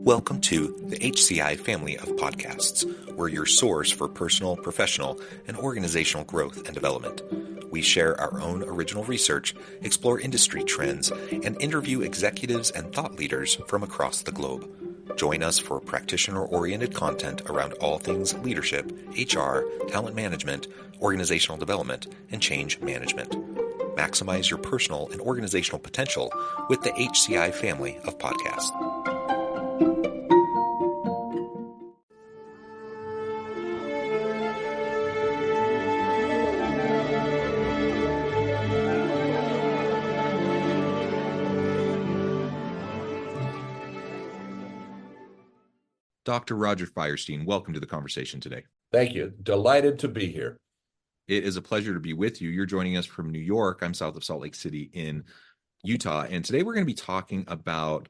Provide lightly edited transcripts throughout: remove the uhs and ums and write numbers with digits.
Welcome to the HCI family of podcasts. We're your source for personal, professional, and organizational growth and development. We share our own original research, explore industry trends, and interview executives and thought leaders from across the globe. Join us for practitioner-oriented content around all things leadership, HR, talent management, organizational development, and change management. Maximize your personal and organizational potential with the HCI family of podcasts. Dr. Roger Firestien, welcome to the conversation today. Thank you. Delighted to be here. It is a pleasure to be with you. You're joining us from New York. I'm south of Salt Lake City in Utah. And today we're going to be talking about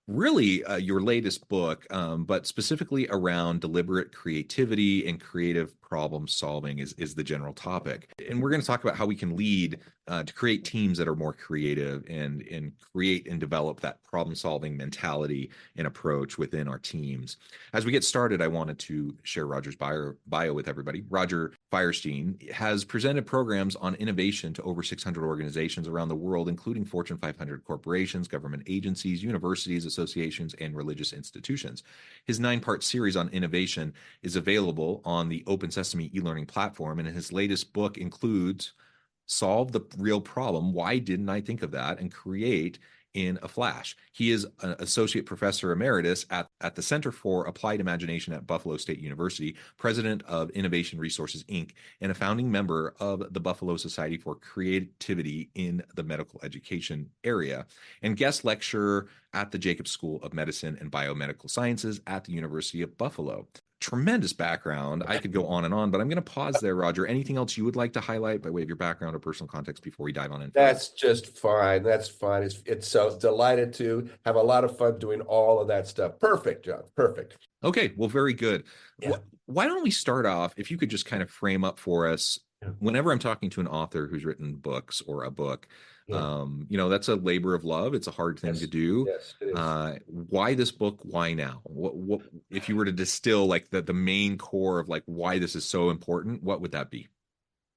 really your latest book, but specifically around deliberate creativity and creative problem solving is the general topic. And we're going to talk about how we can lead to create teams that are more creative and create and develop that problem solving mentality and approach within our teams. As we get started, I wanted to share Roger's bio with everybody. Roger Firestien has presented programs on innovation to over 600 organizations around the world, including Fortune 500 corporations, government agencies, universities, associations, and religious institutions. His 9-part series on innovation is available on the Open Sesame e-learning platform, and his latest book includes Solve the Real Problem, Why Didn't I Think of That? And Create in a Flash. He is an associate professor emeritus at the Center for Applied Imagination at Buffalo State University, president of Innovation Resources, Inc., and a founding member of the Buffalo Society for Creativity in the Medical Education area, and guest lecturer at the Jacobs School of Medicine and Biomedical Sciences at the University of Buffalo. Tremendous background. I could go on and on, but I'm going to pause there, Roger. Anything else you would like to highlight by way of your background or personal context before we dive on in? That's just fine. That's fine. It's so delighted to have a lot of fun doing all of that stuff. Perfect, John. Perfect. Okay. Well, very good. Yeah. Why don't we start off, if you could just kind of frame up for us, whenever I'm talking to an author who's written books or a book, that's a labor of love. It's a hard thing to do. Yes, it is. Why this book? Why now? What if you were to distill like the main core of like why this is so important? What would that be?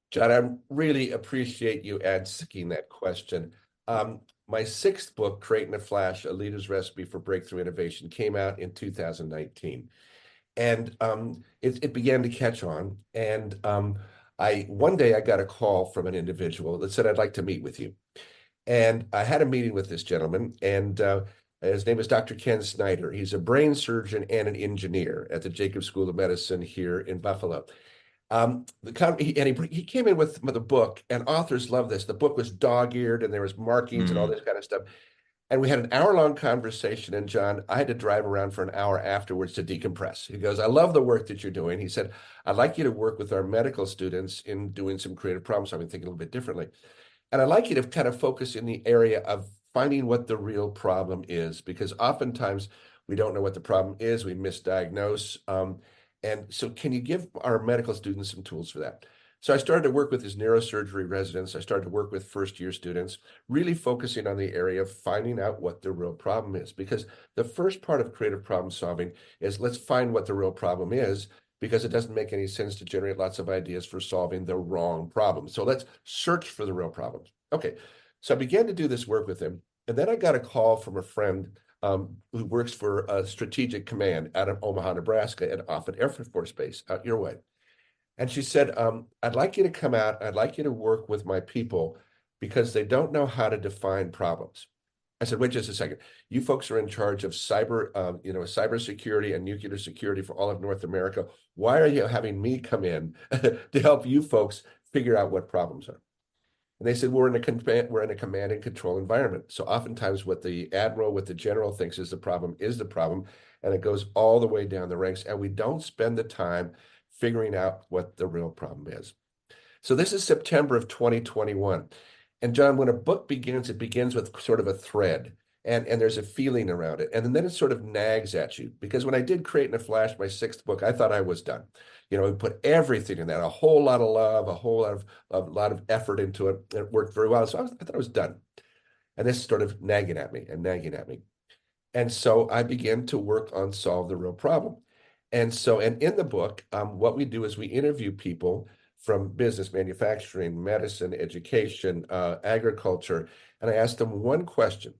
John, I really appreciate you asking that question. My 6th book, Create in a Flash, A Leader's Recipe for Breakthrough Innovation, came out in 2019. And it began to catch on. And one day I got a call from an individual that said, I'd like to meet with you. And I had a meeting with this gentleman, and his name is Dr. Ken Snyder. He's a brain surgeon and an engineer at the Jacobs School of Medicine here in Buffalo. He came in with a book, and authors love this. The book was dog-eared, and there was markings and all this kind of stuff. And we had an hour-long conversation, and John, I had to drive around for an hour afterwards to decompress. He goes, I love the work that you're doing. He said, I'd like you to work with our medical students in doing some creative problem solving, thinking a little bit differently. And I'd like you to kind of focus in the area of finding what the real problem is, because oftentimes we don't know what the problem is, we misdiagnose. And so can you give our medical students some tools for that? So I started to work with his neurosurgery residents. I started to work with first-year students, really focusing on the area of finding out what the real problem is. Because the first part of creative problem solving is let's find what the real problem is, because it doesn't make any sense to generate lots of ideas for solving the wrong problem. So let's search for the real problems. Okay, so I began to do this work with him. And then I got a call from a friend who works for Strategic Command out of Omaha, Nebraska at Offutt Air Force Base out your way. And she said, I'd like you to come out. I'd like you to work with my people because they don't know how to define problems. I said, wait just a second. You folks are in charge of cybersecurity and nuclear security for all of North America. Why are you having me come in to help you folks figure out what problems are? And they said, we're in a command and control environment. So oftentimes what the admiral, what the general thinks is the problem, and it goes all the way down the ranks. And we don't spend the time figuring out what the real problem is. So this is September of 2021. And John, when a book begins, it begins with sort of a thread, and there's a feeling around it. And then it sort of nags at you, because when I did Create in a Flash, my 6th book, I thought I was done. We put everything in that, a whole lot of love, a whole lot of effort into it. And it worked very well. So I thought I was done. And this is sort of nagging at me. And so I began to work on Solve the Real Problem. And in the book, what we do is we interview people from business, manufacturing, medicine, education, agriculture, and I ask them one question.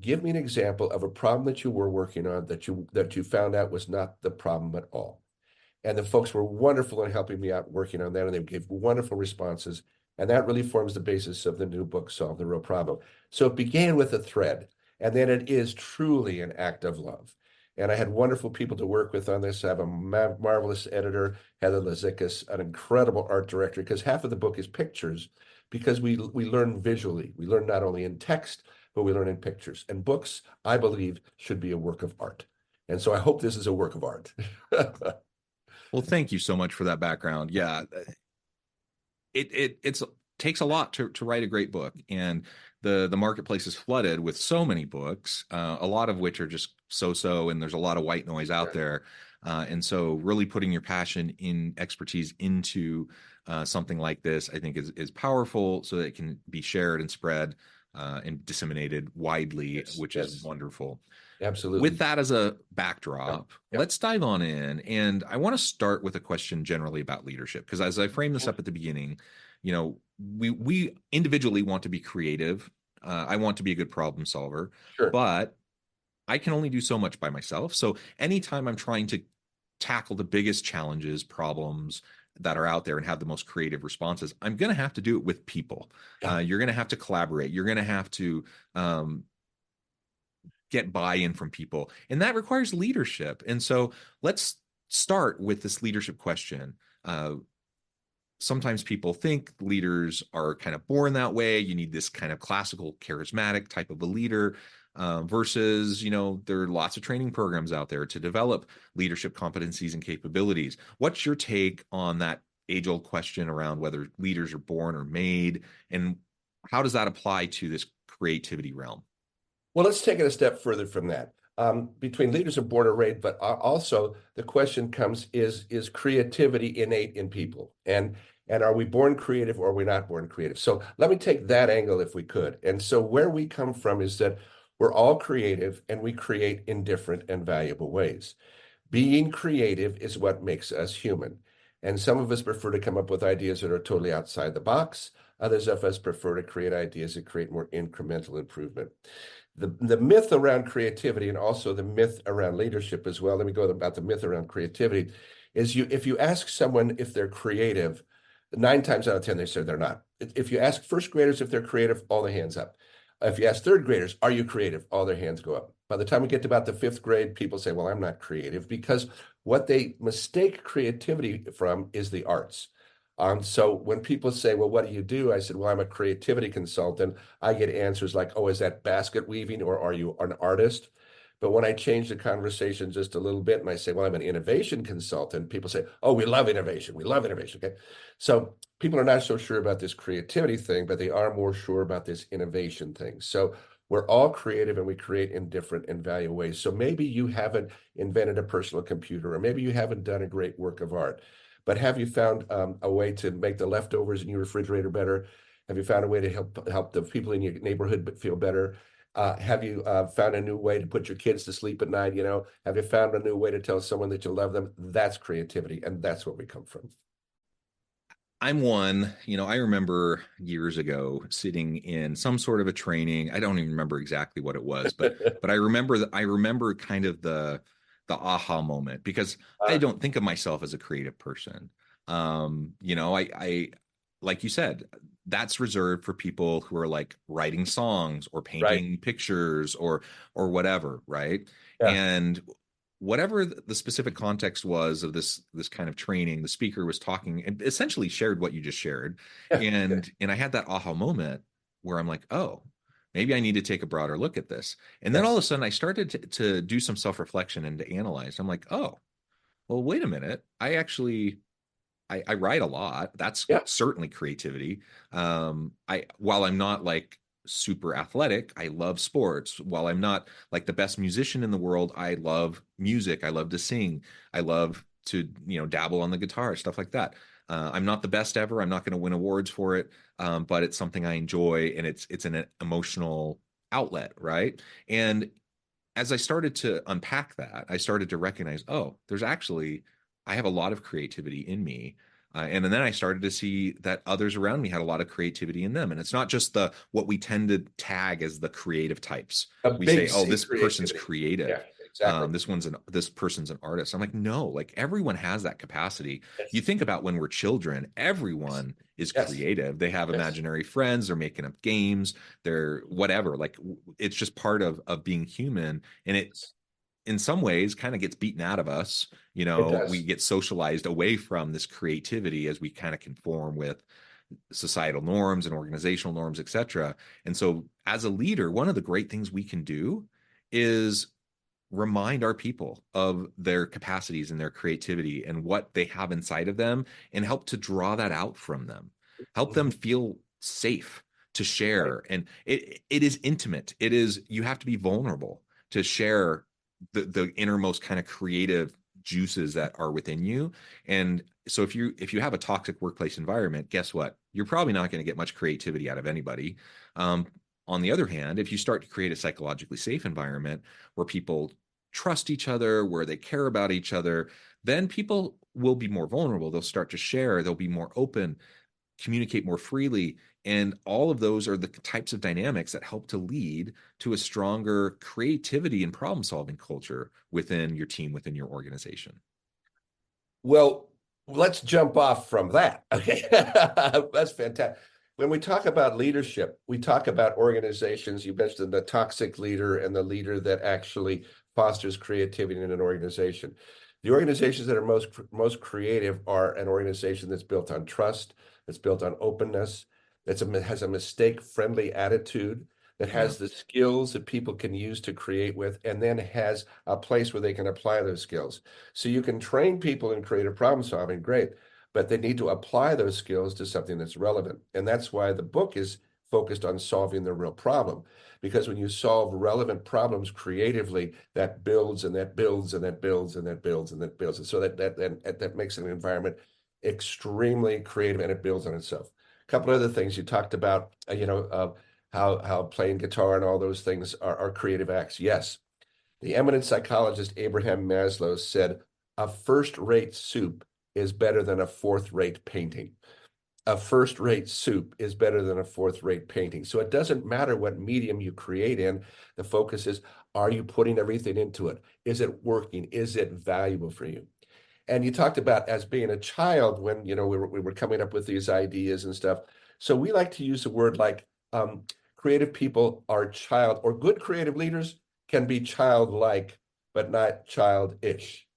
Give me an example of a problem that you were working on that you found out was not the problem at all. And the folks were wonderful in helping me out working on that, and they gave wonderful responses. And that really forms the basis of the new book, Solve the Real Problem. So it began with a thread, and then it is truly an act of love. And I had wonderful people to work with on this. I have a marvelous editor, Heather Lazikas, an incredible art director, because half of the book is pictures, because we learn visually. We learn not only in text, but we learn in pictures. And books, I believe, should be a work of art. And so I hope this is a work of art. Well, thank you so much for that background. Yeah, it takes a lot to write a great book, and the marketplace is flooded with so many books, a lot of which are just so, and there's a lot of white noise out there. And so really putting your passion in expertise into something like this, I think is powerful, so that it can be shared and spread and disseminated widely, Yes, which is yes, wonderful. With absolutely. that as a Yeah, backdrop, yeah. let's dive on in. And I want to start with a question generally about leadership, because as I framed this up at the beginning, we individually want to be creative. I want to be a good problem solver, Sure. but I can only do so much by myself. So anytime I'm trying to tackle the biggest challenges, problems that are out there and have the most creative responses, I'm going to have to do it with people. Yeah. You're going to have to collaborate. You're going to have to get buy-in from people, and that requires leadership. And so let's start with this leadership question. Sometimes people think leaders are kind of born that way. You need this kind of classical charismatic type of a leader, versus, there are lots of training programs out there to develop leadership competencies and capabilities. What's your take on that age-old question around whether leaders are born or made, and how does that apply to this creativity realm? Well, let's take it a step further from that. Between leaders and born or raised, but also the question comes, is creativity innate in people? And are we born creative or are we not born creative? So let me take that angle if we could. And so where we come from is that we're all creative and we create in different and valuable ways. Being creative is what makes us human. And some of us prefer to come up with ideas that are totally outside the box. Others of us prefer to create ideas that create more incremental improvement. The myth around creativity, and also the myth around leadership as well, let me go about the myth around creativity, is if you ask someone if they're creative, 9 times out of 10, they say they're not. If you ask first graders if they're creative, all the hands up. If you ask third graders, are you creative? All their hands go up. By the time we get to about the fifth grade, people say, well, I'm not creative, because what they mistake creativity from is the arts. So when people say, well, what do you do? I said, well, I'm a creativity consultant. I get answers like, oh, is that basket weaving, or are you an artist? But when I change the conversation just a little bit and I say, well, I'm an innovation consultant, people say, oh, we love innovation. We love innovation. Okay. So people are not so sure about this creativity thing, but they are more sure about this innovation thing. So we're all creative and we create in different and valuable ways. So maybe you haven't invented a personal computer, or maybe you haven't done a great work of art, but have you found a way to make the leftovers in your refrigerator better? Have you found a way to help the people in your neighborhood feel better? Have you found a new way to put your kids to sleep at night? Have you found a new way to tell someone that you love them? That's creativity, and that's where we come from. I'm one, I remember years ago sitting in some sort of a training. I don't even remember exactly what it was, but I remember kind of the aha moment, because I Uh, don't think of myself as a creative person. I like you said, that's reserved for people who are like writing songs or right. painting pictures or whatever, right? Yeah. And whatever the specific context was of this kind of training, the speaker was talking and essentially shared what you just shared. Yeah. And I had that aha moment where I'm like, oh, maybe I need to take a broader look at this. And then all of Yes. a sudden I started to do some self-reflection and to analyze. I'm like, oh, well, wait a minute. I write a lot. That's Yeah. certainly creativity. While I'm not like super athletic, I love sports. While I'm not like the best musician in the world, I love music. I love to sing. I love to, dabble on the guitar, stuff like that. I'm not the best ever. I'm not going to win awards for it, but it's something I enjoy, and it's an emotional outlet, right? And as I started to unpack that, I started to recognize, oh, there's actually, I have a lot of creativity in me. And then I started to see that others around me had a lot of creativity in them. And it's not just the what we tend to tag as the creative types. A We big say, oh, C this person's creativity. Yeah, creative. exactly. This person's an artist. I'm like, no, like everyone has that capacity. You Yes. think about when we're children, everyone is Yes. creative. They have Yes. imaginary friends, they're making up games, they're whatever. Like it's just part of being human. And it Yes. in some ways kind of gets beaten out of us. It We does. get socialized away from this creativity as we kind of conform with societal norms and organizational norms, etc. And so as a leader, one of the great things we can do is remind our people of their capacities and their creativity and what they have inside of them, and help to draw that out from them, help them Mhm. feel safe to Right. share. And it is intimate. It is, you have to be vulnerable to share the innermost kind of creative juices that are within you. And so if you have a toxic workplace environment, guess what, you're probably not going to get much creativity out of anybody. um, on the other hand, if you start to create a psychologically safe environment where people trust each other, where they care about each other, then people will be more vulnerable. They'll start to share, they'll be more open, communicate more freely. And all of those are the types of dynamics that help to lead to a stronger creativity and problem solving culture within your team, within your organization. Well, let's jump off from that. Okay. That's fantastic. When we talk about leadership, we talk about organizations. You mentioned the toxic leader and the leader that actually fosters creativity in an organization. The organizations that are most creative are an organization that's built on trust, that's built on openness, has a mistake-friendly attitude, that Yeah. has the skills that people can use to create with, and then has a place where they can apply those skills. So you can train people in creative problem solving, great, but they need to apply those skills to something that's relevant. And that's why the book is focused on solving the real problem. Because when you solve relevant problems creatively, that builds and that builds and that builds and that builds and that builds. And so that makes an environment extremely creative, and it builds on itself. A couple other things you talked about, how playing guitar and all those things are creative acts. Yes, the eminent psychologist Abraham Maslow said, a first-rate soup is better than a fourth-rate painting. A first-rate soup is better than a fourth-rate painting. So it doesn't matter what medium you create in. The focus is, are you putting everything into it? Is it working? Is it valuable for you? And you talked about as being a child when we were coming up with these ideas and stuff. So we like to use a word like creative people are child, or good creative leaders can be childlike, but not childish.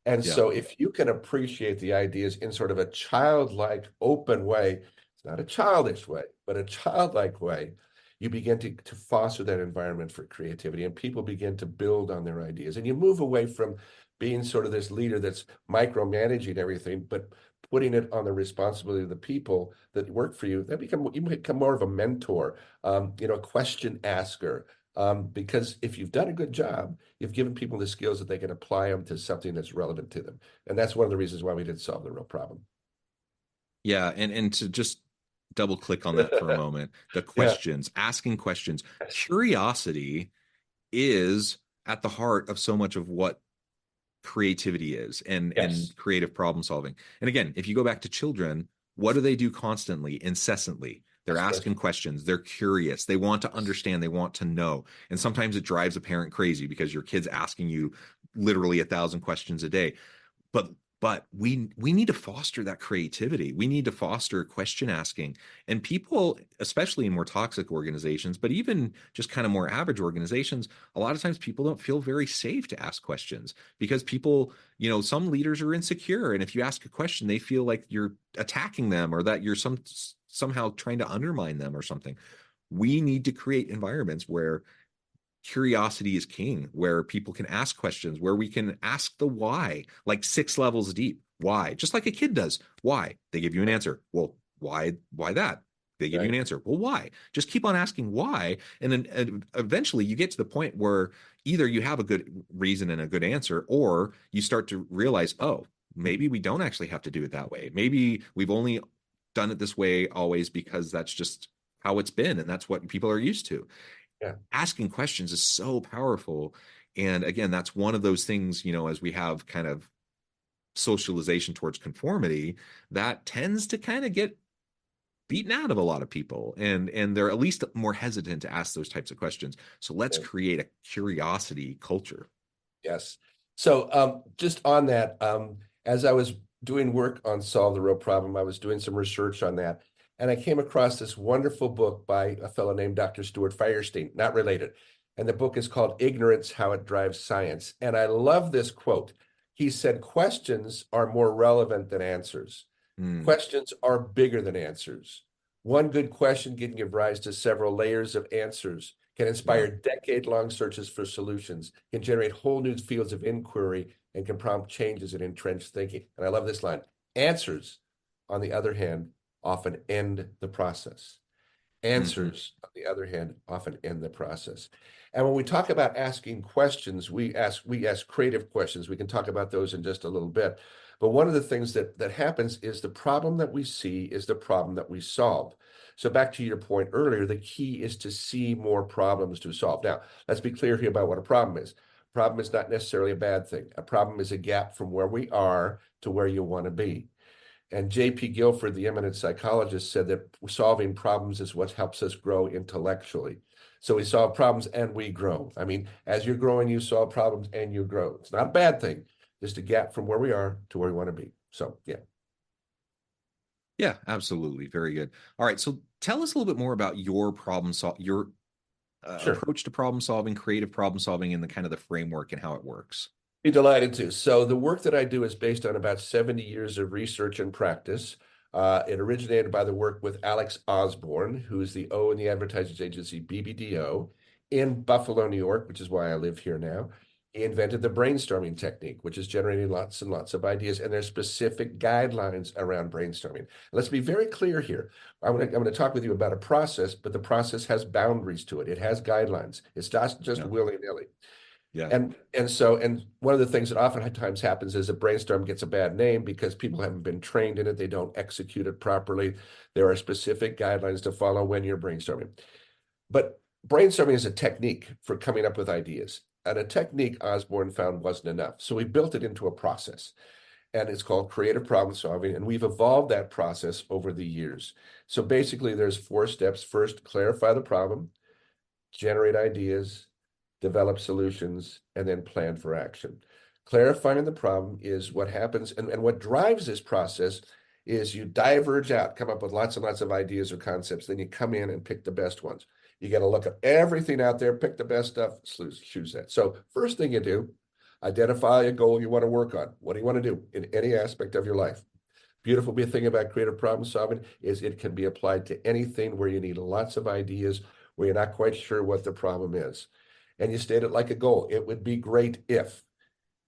And Yeah. so if you can appreciate the ideas in sort of a childlike, open way, it's not a childish way, but a childlike way, you begin to foster that environment for creativity, and people begin to build on their ideas. And you move away from being sort of this leader that's micromanaging everything, but putting it on the responsibility of the people that work for you. You become more of a mentor, a question asker, because if you've done a good job, you've given people the skills that they can apply them to something that's relevant to them. And that's one of the reasons why we did solve the real problem. Yeah. And to just double click on that for a moment, the Yeah. questions, asking questions, Yes. curiosity is at the heart of so much of what creativity is, and Yes. creative problem solving. And again, if you go back to children, what do they do constantly, incessantly? They're Ask asking questions. questions, they're curious, they want to Yes. understand, they want to know. And sometimes it drives a parent crazy because your kid's asking you literally 1,000 questions a day. But we need to foster that creativity. We need to foster question asking. And people, especially in more toxic organizations, but even just kind of more average organizations, a lot of times people don't feel very safe to ask questions because people, some leaders are insecure, and if you ask a question, they feel like you're attacking them or that you're somehow trying to undermine them or something. We need to create environments where curiosity is king, where people can ask questions, where we can ask the why, like 6 levels deep. Why? Just like a kid does. Why? They give you an answer. Well, why that? They give you an Right. answer. Well, why? Just keep on asking why. And then eventually you get to the point where either you have a good reason and a good answer, or you start to realize, oh, maybe we don't actually have to do it that way. Maybe we've only done it this way always because that's just how it's been and that's what people are used to. Yeah. asking questions is so powerful. And again, that's one of those things, as we have kind of socialization towards conformity, that tends to kind of get beaten out of a lot of people, and they're at least more hesitant to ask those types of questions. So let's Yeah. create a curiosity culture. Yes. So just on that, as I was doing work on Solve the Real Problem, I was doing some research on that. And I came across this wonderful book by a fellow named Dr. Stuart Firestien, not related. And the book is called Ignorance, How It Drives Science. And I love this quote. He said, questions are more relevant than answers. Mm, Questions are bigger than answers. One good question can give rise to several layers of answers, can yeah. inspire decade-long searches for solutions, can generate whole new fields of inquiry, and can prompt changes in entrenched thinking. And I love this line. Answers, on the other hand, often end the process. Hmm. Answers, on the other hand, often end the process. And when we talk about asking questions, we ask creative questions. We can talk about those in just a little bit. But one of the things that happens is the problem that we see is the problem that we solve. So back to your point earlier, the key is to see more problems to solve. Now, let's be clear here about what a problem is. Problem is not necessarily a bad thing. A problem is a gap from where we are to where you want to be. And J.P. Guilford, the eminent psychologist, said that solving problems is what helps us grow intellectually. So we solve problems and we grow. I mean, as you're growing, you solve problems and you grow. It's not a bad thing, just a gap from where we are to where we want to be. So, yeah. Yeah, absolutely. Very good. All right. So tell us a little bit more about your Sure. approach to problem solving, creative problem solving, and the kind of the framework and how it works. Be delighted to. So the work that I do is based on about 70 years of research and practice. It originated by the work with Alex Osborne, who is the O in the advertising agency BBDO in Buffalo, New York, which is why I live here now. He invented the brainstorming technique, which is generating lots and lots of ideas, and there's specific guidelines around brainstorming. Let's be very clear here. I'm going to talk with you about a process, but the process has boundaries to it. It has guidelines. It's not just Yeah. willy-nilly. Yeah. And one of the things that oftentimes happens is a brainstorm gets a bad name because people haven't been trained in it. They don't execute it properly. There are specific guidelines to follow when you're brainstorming. But brainstorming is a technique for coming up with ideas. And a technique Osborne found wasn't enough. So we built it into a process. And it's called creative problem solving. And we've evolved that process over the years. So basically, there's 4 steps. First, clarify the problem, generate ideas, develop solutions, and then plan for action. Clarifying the problem is what happens, and what drives this process is you diverge out, come up with lots and lots of ideas or concepts, then you come in and pick the best ones. You got to look at everything out there, pick the best stuff, choose that. So first thing you do, identify a goal you want to work on. What do you want to do in any aspect of your life? Beautiful thing about creative problem solving is it can be applied to anything where you need lots of ideas, where you're not quite sure what the problem is. And you state it like a goal. It would be great if.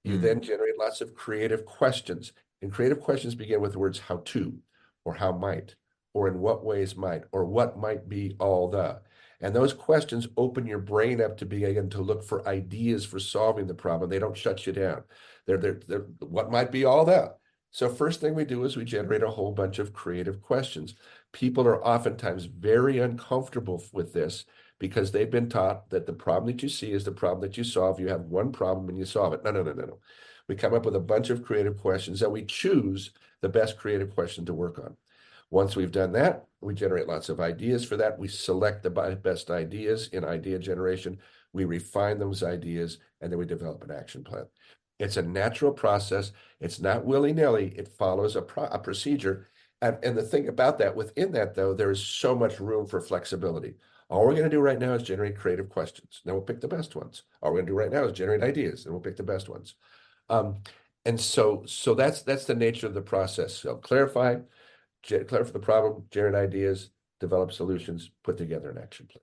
You Mm, then generate lots of creative questions. And creative questions begin with the words how to, or how might, or in what ways might, or what might be all the. And those questions open your brain up to begin to look for ideas for solving the problem. They don't shut you down. They're what might be all that. So first thing we do is we generate a whole bunch of creative questions. People are oftentimes very uncomfortable with this because they've been taught that the problem that you see is the problem that you solve. You have one problem and you solve it. No, no, no, no, no. We come up with a bunch of creative questions and we choose the best creative question to work on. Once we've done that, we generate lots of ideas for that. We select the best ideas in idea generation. We refine those ideas, and then we develop an action plan. It's a natural process. It's not willy-nilly. It follows a procedure. And the thing about that, within that, though, there is so much room for flexibility. All we're going to do right now is generate creative questions. Now we'll pick the best ones. All we're going to do right now is generate ideas, and we'll pick the best ones. Um, and so that's the nature of the process. So clarify the problem, generate ideas, develop solutions, put together an action plan.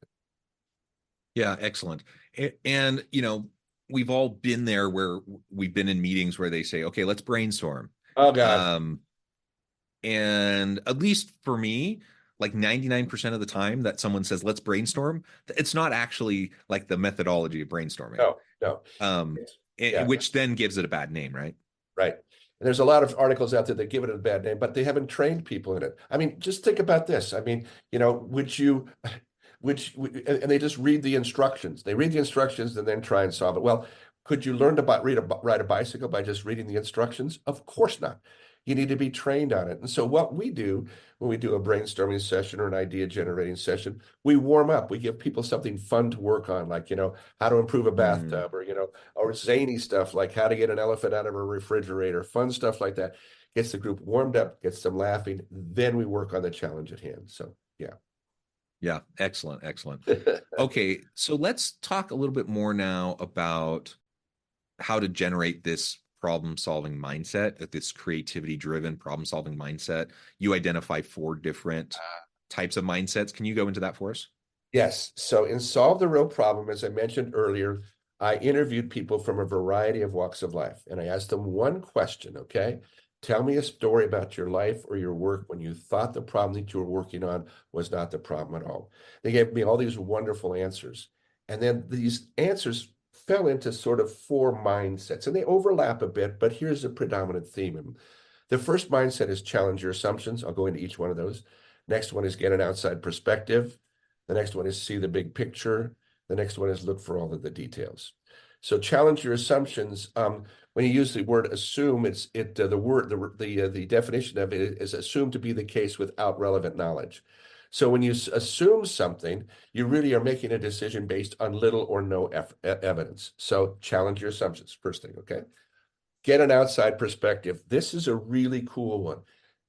yeah, excellent. And we've all been there where we've been in meetings where they say, "Okay, let's brainstorm." Oh God, Um, and at least for me, like 99% of the time that someone says, "Let's brainstorm," it's not actually like the methodology of brainstorming. no, no. Um, Yeah, which then gives it a bad name, right? right. And there's a lot of articles out there that give it a bad name, but they haven't trained people in it. I mean, just think about this. I mean, would you and they just read the instructions. They read the instructions and then try and solve it. Well, could you learn to ride a bicycle by just reading the instructions? Of course not. You need to be trained on it. And so what we do when we do a brainstorming session or an idea generating session, we warm up. We give people something fun to work on, like, how to improve a Mm. bathtub, or zany stuff like how to get an elephant out of a refrigerator, fun stuff like that. Gets the group warmed up, gets them laughing. Then we work on the challenge at hand. So, yeah. Yeah, excellent, excellent. Okay, so let's talk a little bit more now about how to generate this problem solving mindset, this creativity driven problem solving mindset. You identify four different types of mindsets. Can you go into that for us? Yes. So in Solve the Real Problem, as I mentioned earlier, I interviewed people from a variety of walks of life, and I asked them one question, okay? Tell me a story about your life or your work when you thought the problem that you were working on was not the problem at all. They gave me all these wonderful answers. And then these answers fell into sort of four mindsets, and they overlap a bit, but here's a predominant theme. The first mindset is challenge your assumptions. I'll go into each one of those. Next one is get an outside perspective. The next one is see the big picture. The next one is look for all of the details. So challenge your assumptions. When you use the word assume, the definition of it is assumed to be the case without relevant knowledge. So when you assume something, you really are making a decision based on little or no evidence. So challenge your assumptions, first thing, okay? Get an outside perspective. This is a really cool one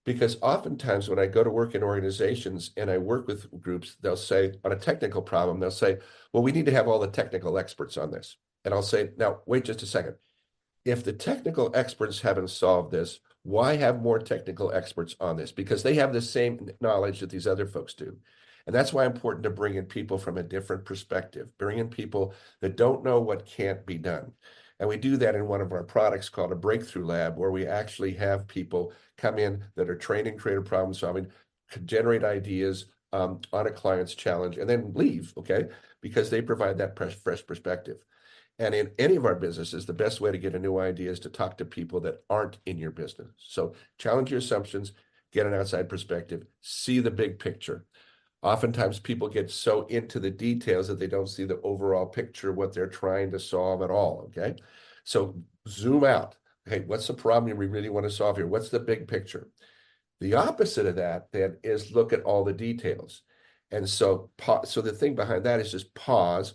because oftentimes when I go to work in organizations and I work with groups, they'll say on a technical problem, they'll say, well, we need to have all the technical experts on this. And I'll say, now, wait just a second. If the technical experts haven't solved this, why have more technical experts on this? Because they have the same knowledge that these other folks do. And that's why it's important to bring in people from a different perspective, bring in people that don't know what can't be done. And we do that in one of our products called a breakthrough lab, where we actually have people come in that are trained in creative problem solving, generate ideas on a client's challenge, and then leave, okay? Because they provide that fresh perspective. And in any of our businesses, the best way to get a new idea is to talk to people that aren't in your business. So challenge your assumptions, get an outside perspective, see the big picture. Oftentimes people get so into the details that they don't see the overall picture, what they're trying to solve at all, okay? So zoom out. Okay, what's the problem we really want to solve here? What's the big picture? The opposite of that then is look at all the details. And so, so the thing behind that is just pause,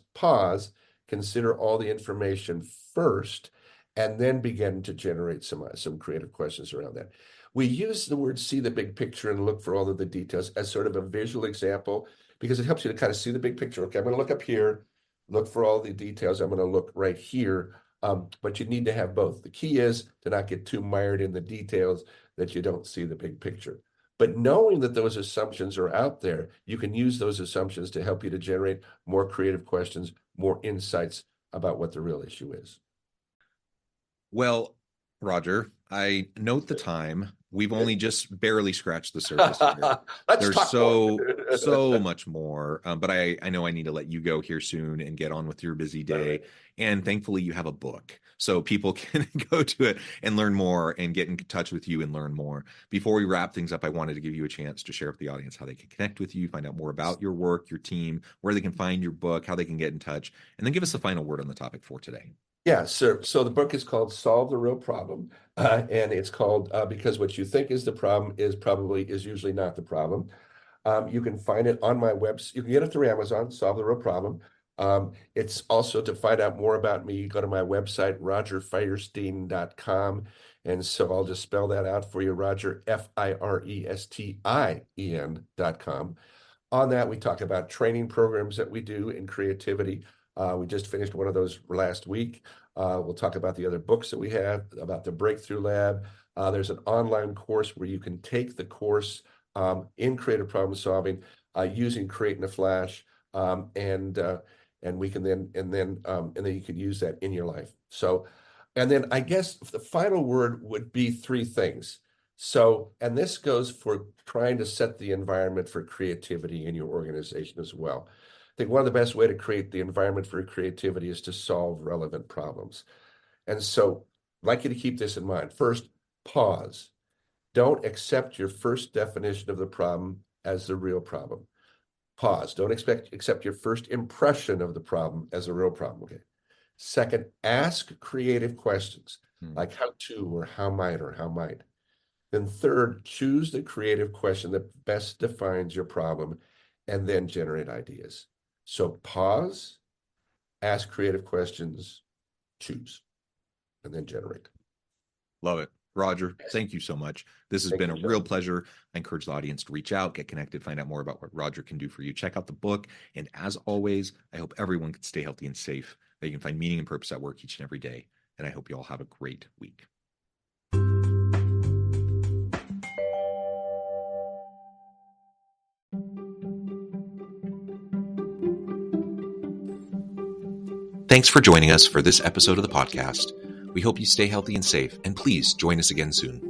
consider all the information first, and then begin to generate some creative questions around that. We use the word see the big picture and look for all of the details as sort of a visual example because it helps you to kind of see the big picture. Okay, I'm going to look up here, look for all the details. I'm going to look right here. But you need to have both. The key is to not get too mired in the details that you don't see the big picture. But knowing that those assumptions are out there, you can use those assumptions to help you to generate more creative questions, more insights about what the real issue is. Well, Roger, I note the time. We've only just barely scratched the surface here. Let's There's talk more. so much more, but I know I need to let you go here soon and get on with your busy day. And thankfully, you have a book, so people can go to it and learn more and get in touch with you and learn more. Before we wrap things up, I wanted to give you a chance to share with the audience how they can connect with you, find out more about your work, your team, where they can find your book, how they can get in touch, and then give us the final word on the topic for today. Yeah, so the book is called Solve the Real Problem, and it's called because what you think is the problem is usually not the problem. You can find it on my website. You can get it through Amazon, Solve the Real Problem. It's also to find out more about me, you go to my website, rogerfirestien.com. And so I'll just spell that out for you, Roger, Firestien.com. On that, we talk about training programs that we do in creativity. We just finished one of those last week. We'll talk about the other books that we have, about the Breakthrough Lab. There's an online course where you can take the course in creative problem solving using Create in a Flash, and we can then you can use that in your life. So, and then I guess the final word would be three things. So, and this goes for trying to set the environment for creativity in your organization as well. I think one of the best way to create the environment for creativity is to solve relevant problems. And so I'd like you to keep this in mind. First, pause. Don't accept your first definition of the problem as the real problem. Pause. Don't accept your first impression of the problem as a real problem. Okay. Second, ask creative questions like how to, or how might, or how might. Then third, choose the creative question that best defines your problem and then generate ideas. So pause, ask creative questions, choose, and then generate. Love it. Roger, thank you so much. This has been a real pleasure. I encourage the audience to reach out, get connected, find out more about what Roger can do for you. Check out the book. And as always, I hope everyone can stay healthy and safe, that you can find meaning and purpose at work each and every day. And I hope you all have a great week. Thanks for joining us for this episode of the podcast. We hope you stay healthy and safe, and please join us again soon.